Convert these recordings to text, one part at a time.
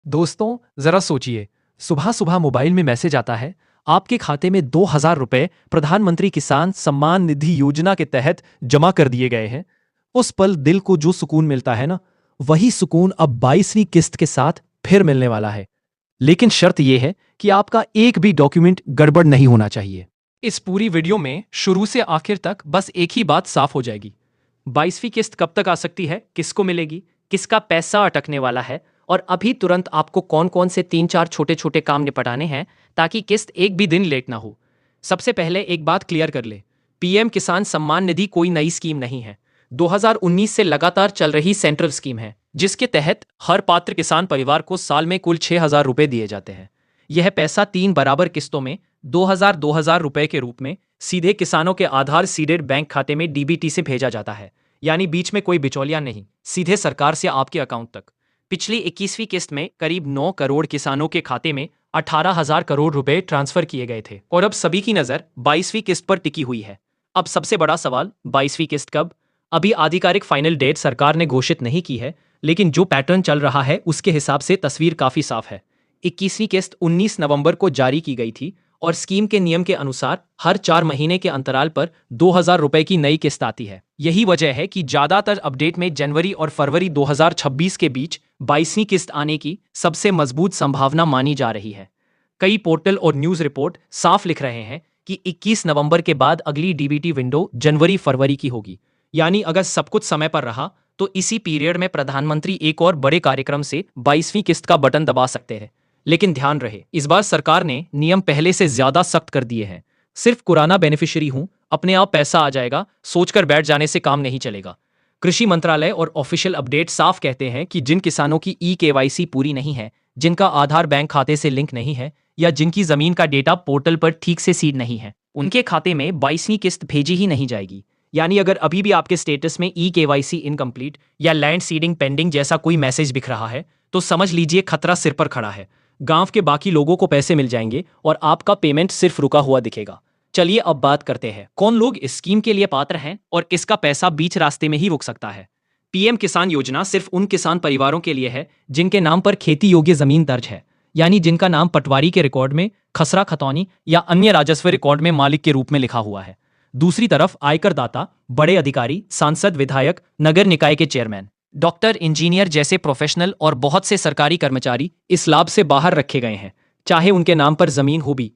दोस्तों, जरा सोचिए, सुबह सुबह मोबाइल में मैसेज आता है, आपके खाते में 2,000 रुपए प्रधानमंत्री किसान सम्मान निधि योजना के तहत जमा कर दिए गए हैं। उस पल दिल को जो सुकून मिलता है ना, वही सुकून अब 22वीं किस्त के साथ फिर मिलने वाला है। लेकिन शर्त यह है कि आपका एक भी डॉक्यूमेंट गड़बड़ नहीं होना चाहिए। इस पूरी वीडियो में शुरू से आखिर तक बस एक ही बात साफ हो जाएगी। 22वीं किस्त कब तक आ सकती है, किसको मिलेगी, किसका पैसा अटकने वाला है, और अभी तुरंत आपको कौन कौन से 3-4 छोटे छोटे काम निपटाने हैं ताकि किस्त एक भी दिन लेट ना हो। सबसे पहले एक बात क्लियर कर ले, पीएम किसान सम्मान निधि कोई नई स्कीम नहीं है। 2019 से लगातार चल रही सेंट्रल स्कीम है, जिसके तहत हर पात्र किसान परिवार को साल में कुल 6,000 रुपए दिए जाते हैं। यह पैसा 3 बराबर किस्तों में 2,000 रुपए के रूप में सीधे किसानों के आधार सीडेड बैंक खाते में डीबीटी से भेजा जाता है। यानी बीच में कोई बिचौलिया नहीं, सीधे सरकार से आपके अकाउंट तक। पिछली 21वीं किस्त में करीब 9 करोड़ किसानों के खाते में 18,000 करोड़ रुपए ट्रांसफर किए गए थे, और अब सभी की नजर 22वीं किस्त पर टिकी हुई है। अब सबसे बड़ा सवाल, 22वीं किस्त कब? अभी आधिकारिक फाइनल डेट सरकार ने घोषित नहीं की है, लेकिन जो पैटर्न चल रहा है उसके हिसाब से तस्वीर काफी साफ है। 21वीं किस्त 19 नवंबर को जारी की गई थी, और स्कीम के नियम के अनुसार हर 4 महीने के अंतराल पर 2,000 रुपए की नई किस्त आती है। यही वजह है कि ज्यादातर अपडेट में जनवरी और फरवरी 2026 के बीच 22वीं किस्त आने की सबसे मजबूत संभावना मानी जा रही है। कई पोर्टल और न्यूज रिपोर्ट साफ लिख रहे हैं कि 21 नवंबर के बाद अगली डीबीटी विंडो जनवरी फरवरी की होगी। यानी अगर सब कुछ समय पर रहा तो इसी पीरियड में प्रधानमंत्री एक और बड़े कार्यक्रम से 22वीं किस्त का बटन दबा सकते हैं। लेकिन ध्यान रहे, इस बार सरकार ने नियम पहले से ज्यादा सख्त कर दिए हैं। सिर्फ पुराना बेनिफिशियरी हूं, अपने आप पैसा आ जाएगा, सोचकर बैठ जाने से काम नहीं चलेगा। कृषि मंत्रालय और ऑफिशियल अपडेट साफ कहते हैं कि जिन किसानों की ई-केवाईसी पूरी नहीं है, जिनका आधार बैंक खाते से लिंक नहीं है, या जिनकी जमीन का डेटा पोर्टल पर ठीक से सीड नहीं है, उनके खाते में 22वीं किस्त भेजी ही नहीं जाएगी। यानी अगर अभी भी आपके स्टेटस में ई-केवाईसी इनकम्प्लीट या लैंड सीडिंग पेंडिंग जैसा कोई मैसेज दिख रहा है, तो समझ लीजिए खतरा सिर पर खड़ा है। गांव के बाकी लोगों को पैसे मिल जाएंगे और आपका पेमेंट सिर्फ रुका हुआ दिखेगा। चलिए अब बात करते हैं, कौन लोग इस स्कीम के लिए पात्र हैं और किसका पैसा बीच रास्ते में ही रुक सकता है। पीएम किसान योजना सिर्फ उन किसान परिवारों के लिए है जिनके नाम पर खेती योग्य जमीन दर्ज है, यानी जिनका नाम पटवारी के रिकॉर्ड में, खसरा खतौनी या अन्य राजस्व रिकॉर्ड में मालिक के रूप में लिखा हुआ है। दूसरी तरफ आयकर दाता, बड़े अधिकारी, सांसद, विधायक, नगर निकाय के चेयरमैन, डॉक्टर, इंजीनियर जैसे प्रोफेशनल और बहुत से सरकारी कर्मचारी इस लाभ से बाहर रखे गए हैं, चाहे उनके नाम पर जमीन हो भी।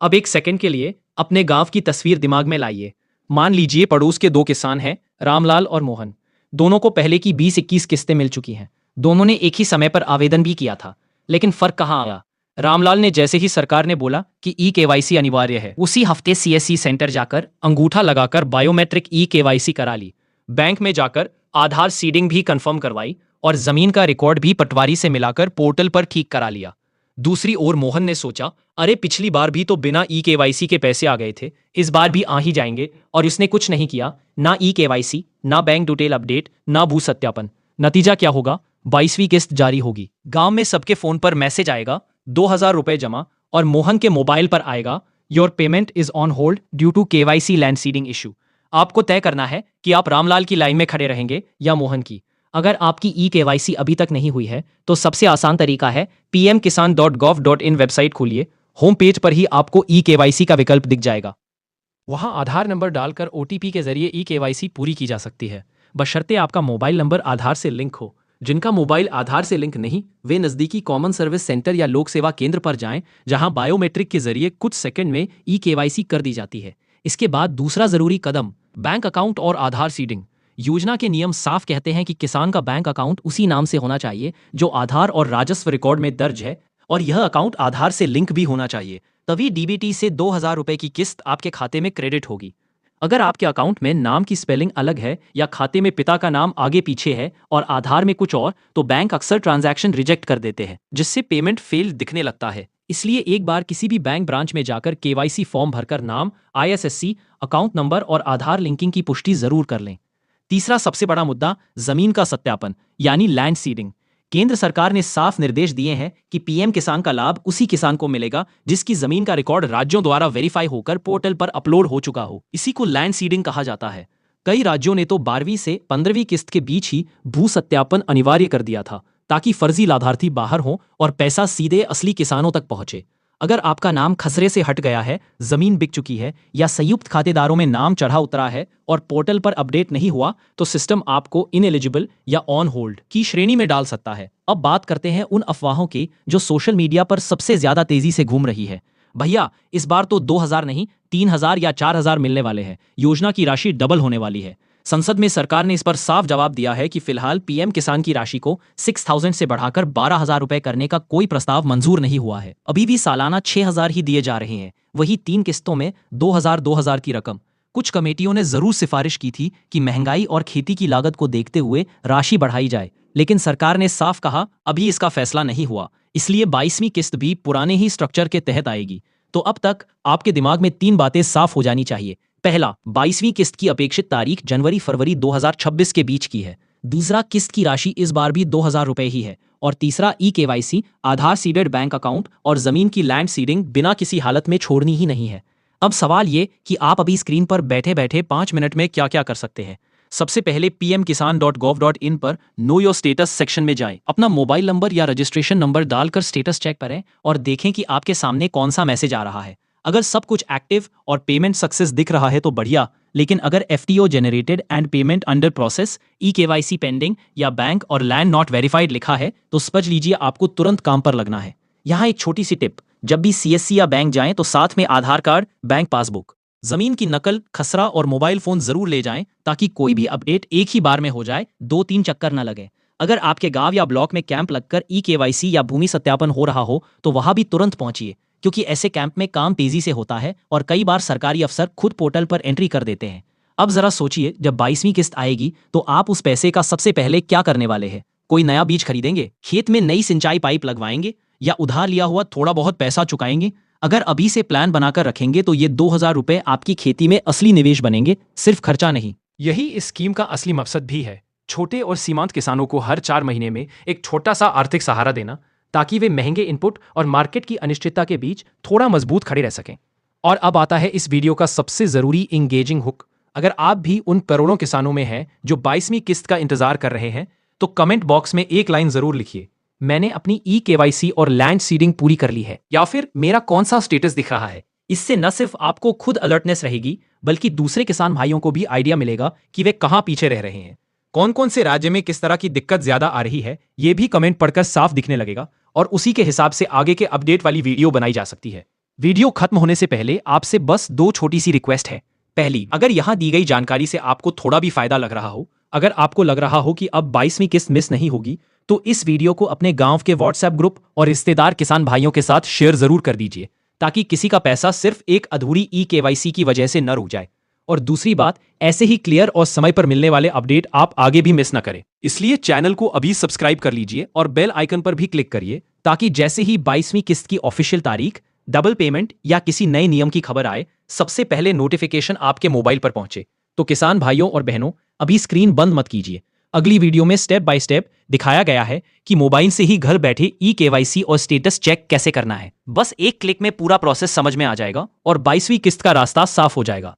अब एक सेकंड के लिए अपने गांव की तस्वीर दिमाग में लाइए। मान लीजिए पड़ोस के 2 किसान हैं, रामलाल और मोहन। दोनों को पहले की 20-21 किस्तें मिल चुकी हैं। दोनों ने एक ही समय पर आवेदन भी किया था, लेकिन फर्क कहाँ आया? रामलाल ने जैसे ही सरकार ने बोला कि ई-केवाईसी अनिवार्य है, उसी हफ्ते सीएससी सेंटर जाकर अंगूठा लगाकर बायोमेट्रिक ई-केवाईसी करा ली। बैंक में जाकर आधार सीडिंग भी कंफर्म करवाई और जमीन का रिकॉर्ड भी पटवारी से मिलाकर पोर्टल पर ठीक करा लिया। दूसरी ओर मोहन ने सोचा, अरे पिछली बार भी तो बिना ई-केवाईसी के पैसे आ गए थे, इस बार भी आ ही जाएंगे, और इसने कुछ नहीं किया, ना ई-केवाईसी, ना बैंक डिटेल अपडेट, ना भू सत्यापन। नतीजा क्या होगा? 22वीं किस्त जारी होगी। गांव में सबके फोन पर मैसेज आएगा, 2,000 रुपए जमा, और मोहन के मोबाइल पर आएगा, your payment is on hold due to KYC land seeding issue. आपको तय करना है कि आप रामलाल की लाइन में खड़े रहेंगे या मोहन की। अगर आपकी ई-केवाईसी अभी तक नहीं हुई है तो सबसे आसान तरीका है pmkisan.gov.in वेबसाइट खोलिए। होम पेज पर ही आपको ई-केवाईसी का विकल्प दिख जाएगा। वहां आधार नंबर डालकर ओटीपी के जरिए ई-केवाईसी पूरी की जा सकती है, बशर्ते आपका मोबाइल नंबर आधार से लिंक हो। जिनका मोबाइल आधार से लिंक नहीं, वे नजदीकी कॉमन सर्विस सेंटर या लोक सेवा केंद्र पर जाएं, जहां बायोमेट्रिक के जरिए कुछ सेकंड में ई-केवाईसी कर दी जाती है। इसके बाद दूसरा जरूरी कदम, बैंक अकाउंट और आधार सीडिंग। योजना के नियम साफ कहते हैं कि किसान का बैंक अकाउंट उसी नाम से होना चाहिए जो आधार और राजस्व रिकॉर्ड में दर्ज है, और यह अकाउंट आधार से लिंक भी होना चाहिए। तभी डीबीटी से 2,000 रुपए की किस्त आपके खाते में क्रेडिट होगी। अगर आपके अकाउंट में नाम की स्पेलिंग अलग है या खाते में पिता का नाम आगे पीछे है और आधार में कुछ और, तो बैंक अक्सर ट्रांजैक्शन रिजेक्ट कर देते हैं, जिससे पेमेंट फेल दिखने लगता है। इसलिए एक बार किसी भी बैंक ब्रांच में जाकर केवाईसी फॉर्म भरकर नाम, आईएसएससी, अकाउंट नंबर और आधार लिंकिंग की पुष्टि जरूर कर लें। तीसरा सबसे बड़ा मुद्दा, जमीन का सत्यापन यानी लैंड सीडिंग। केंद्र सरकार ने साफ निर्देश दिए हैं कि पीएम किसान का लाभ उसी किसान को मिलेगा जिसकी जमीन का रिकॉर्ड राज्यों द्वारा वेरीफाई होकर पोर्टल पर अपलोड हो चुका हो। इसी को लैंड सीडिंग कहा जाता है। कई राज्यों ने तो 12वीं से 15वीं किस्त के बीच ही भू सत्यापन अनिवार्य कर दिया था, ताकि फर्जी लाभार्थी बाहर हों और पैसा सीधे असली किसानों तक पहुंचे। अगर आपका नाम खसरे से हट गया है, जमीन बिक चुकी है या संयुक्त खातेदारों में नाम चढ़ा उतरा है और पोर्टल पर अपडेट नहीं हुआ, तो सिस्टम आपको इनएलिजिबल या ऑन होल्ड की श्रेणी में डाल सकता है। अब बात करते हैं उन अफवाहों की जो सोशल मीडिया पर सबसे ज्यादा तेजी से घूम रही है। भैया, इस बार तो 2000 नहीं 3000 या 4000 मिलने वाले हैं, योजना की राशि डबल होने वाली है। संसद में सरकार ने इस पर साफ जवाब दिया है कि फिलहाल पीएम किसान की राशि को 6000 से बढ़ाकर 12000 रुपए करने का कोई प्रस्ताव मंजूर नहीं हुआ है। अभी भी सालाना 6000 ही दिए जा रहे हैं, वही 3 किस्तों में 2000 की रकम। कुछ कमेटियों ने जरूर सिफारिश की थी कि महंगाई और खेती की लागत को देखते हुए राशि बढ़ाई जाए, लेकिन सरकार ने साफ कहा अभी इसका फैसला नहीं हुआ, इसलिए 22वीं किस्त भी पुराने ही स्ट्रक्चर के तहत आएगी। तो अब तक आपके दिमाग में 3 बातें साफ हो जानी चाहिए। पहला, 22वीं किस्त की अपेक्षित तारीख जनवरी-फरवरी 2026 के बीच की है। दूसरा, किस्त की राशि इस बार भी 2000 रुपए ही है। और तीसरा, ई-केवाईसी, आधार सीडेड बैंक अकाउंट और जमीन की लैंड सीडिंग बिना किसी हालत में छोड़नी ही नहीं है। अब सवाल ये कि आप अभी स्क्रीन पर बैठे बैठे 5 मिनट में क्या क्या कर सकते हैं। सबसे पहले pmkisan.gov.in पर नो योर स्टेटस सेक्शन में जाएं। अपना मोबाइल नंबर या रजिस्ट्रेशन नंबर डालकर स्टेटस चेक करें और देखें कि आपके सामने कौन सा मैसेज आ रहा है। अगर सब कुछ एक्टिव और पेमेंट सक्सेस दिख रहा है तो बढ़िया, लेकिन अगर FTO generated and payment under process, e-KYC pending या बैंक और लैंड नॉट वेरीफाइड लिखा है तो समझ लीजिए आपको तुरंत काम पर लगना है। यहाँ एक छोटी सी टिप, जब भी सीएससी या बैंक जाएं तो साथ में आधार कार्ड, बैंक पासबुक, जमीन की नकल, खसरा और मोबाइल फोन जरूर ले जाएं ताकि कोई भी अपडेट एक ही बार में हो जाए, 2-3 चक्कर न लगे। अगर आपके गांव या ब्लॉक में कैंप लगकर ई-केवाईसी या भूमि सत्यापन हो रहा हो तो वहां भी तुरंत पहुंचिए, क्योंकि ऐसे कैंप में काम तेजी से होता है और कई बार सरकारी अफसर खुद पोर्टल पर एंट्री कर देते हैं। अब जरा सोचिए, जब 22वीं किस्त आएगी तो आप उस पैसे का सबसे पहले क्या करने वाले हैं? कोई नया बीज खरीदेंगे, खेत में नई सिंचाई पाइप लगवाएंगे या उधार लिया हुआ थोड़ा बहुत पैसा चुकाएंगे? अगर अभी से प्लान बनाकर रखेंगे तो ये 2000 रुपए आपकी खेती में असली निवेश बनेंगे, सिर्फ खर्चा नहीं। यही इस स्कीम का असली मकसद भी है, छोटे और सीमांत किसानों को हर 4 महीने में एक छोटा सा आर्थिक सहारा देना, ताकि वे महंगे इनपुट और मार्केट की अनिश्चितता के बीच थोड़ा मजबूत खड़े रह सकें। और अब आता है इस वीडियो का सबसे जरूरी इंगेजिंग हुक। अगर आप भी उन करोड़ों किसानों में हैं जो 22वीं किस्त का इंतजार कर रहे हैं, तो कमेंट बॉक्स में एक लाइन जरूर लिखिए, मैंने अपनी ई-केवाईसी और लैंड सीडिंग पूरी कर ली है, या फिर मेरा कौन सा स्टेटस दिख रहा है। इससे न सिर्फ आपको खुद अलर्टनेस रहेगी, बल्कि दूसरे किसान भाइयों को भी आइडिया मिलेगा कि वे कहां पीछे रह रहे हैं। कौन कौन से राज्य में किस तरह की दिक्कत ज्यादा आ रही है, ये भी कमेंट पढ़कर साफ दिखने लगेगा और उसी के हिसाब से आगे के अपडेट वाली वीडियो बनाई जा सकती है। वीडियो खत्म होने से पहले आपसे बस 2 छोटी सी रिक्वेस्ट है। पहली, अगर यहां दी गई जानकारी से आपको थोड़ा भी फायदा लग रहा हो, अगर आपको लग रहा हो कि अब 22वीं किस्त मिस नहीं होगी, तो इस वीडियो को अपने गांव के व्हाट्सएप ग्रुप और रिश्तेदार किसान भाइयों के साथ शेयर जरूर कर दीजिए, ताकि किसी का पैसा सिर्फ एक अधूरी ई-केवाईसी की वजह से न रुक जाए। और दूसरी बात, ऐसे ही क्लियर और समय पर मिलने वाले अपडेट आप आगे भी मिस न करें, इसलिए चैनल को अभी सब्सक्राइब कर लीजिए और बेल आइकन पर भी क्लिक करिए, ताकि जैसे ही 22वीं किस्त की ऑफिशियल तारीख, डबल पेमेंट या किसी नए नियम की खबर आए, सबसे पहले नोटिफिकेशन आपके मोबाइल पर पहुंचे। तो किसान भाइयों और बहनों, अभी स्क्रीन बंद मत कीजिए। अगली वीडियो में स्टेप बाय स्टेप दिखाया गया है कि मोबाइल से ही घर बैठे ई-केवाईसी और स्टेटस चेक कैसे करना है। बस एक क्लिक में पूरा प्रोसेस समझ में आ जाएगा और 22वीं किस्त का रास्ता साफ हो जाएगा।